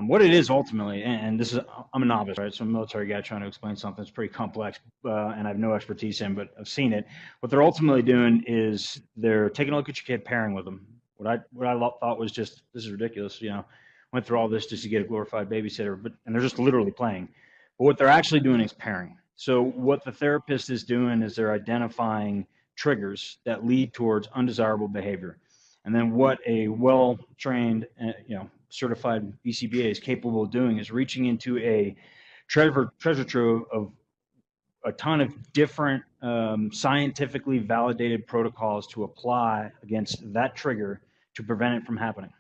What it is ultimately, and this is, I'm a novice, right? So I'm a military guy trying to explain something that's pretty complex, and I have no expertise in, but I've seen it. What they're ultimately doing is they're taking a look at your kid, pairing with them. What I thought was just, this is ridiculous. Went through all this just to get a glorified babysitter, and they're just literally playing. But what they're actually doing is pairing. So what the therapist is doing is they're identifying triggers that lead towards undesirable behavior. And then what a well trained, certified BCBA is capable of doing is reaching into a treasure trove of a ton of different scientifically validated protocols to apply against that trigger to prevent it from happening.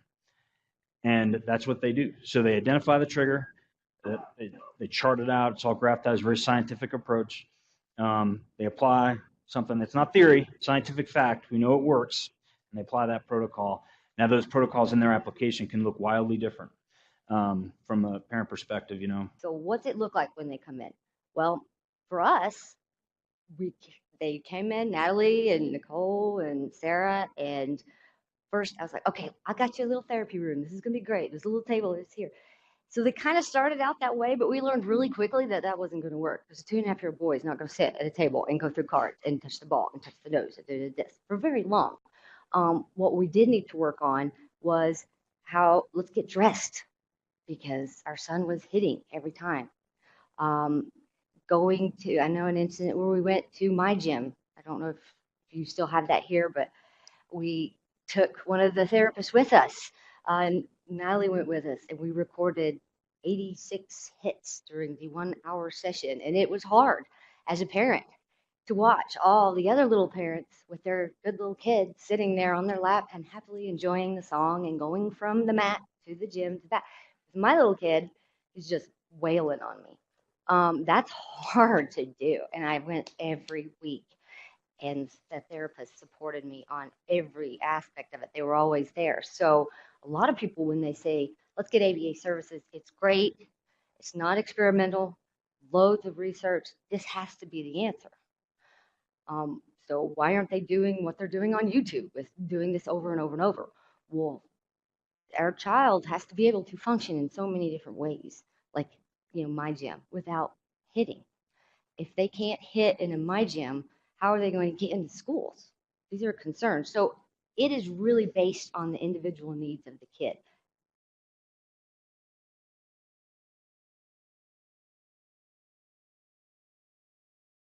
And that's what they do. So they identify the trigger, they chart it out. It's all graphed out. It's a very scientific approach. They apply something that's not theory, scientific fact. We know it works, and they apply that protocol. Now, those protocols in their application can look wildly different from a parent perspective. So what's it look like when they come in? Well, for us, we they came in, Natalie and Nicole and Sarah, and first I was like, okay, I got you a little therapy room. This is gonna be great. There's a little table that's here. So they kind of started out that way, but we learned really quickly that that wasn't going to work. Because a 2.5-year-old boy is not going to sit at a table and go through cards and touch the ball and touch the nose and do this for very long. What we did need to work on was how let's get dressed because our son was hitting every time. Um, Going to, I know an incident where we went to my gym. I don't know if you still have that here, but we took one of the therapists with us. And Natalie went with us, and we recorded 86 hits during the 1 hour session. And it was hard as a parent to watch all the other little parents with their good little kids sitting there on their lap and happily enjoying the song and going from the mat to the gym to back. My little kid is just wailing on me. That's hard to do. And I went every week and the therapist supported me on every aspect of it. They were always there. So a lot of people, when they say, let's get ABA services, it's great. It's not experimental, loads of research. This has to be the answer. So why aren't they doing what they're doing on YouTube with doing this over and over and over? Well, our child has to be able to function in so many different ways, like, my gym without hitting. If they can't hit in a my gym, how are they going to get into schools? These are concerns. So it is really based on the individual needs of the kid.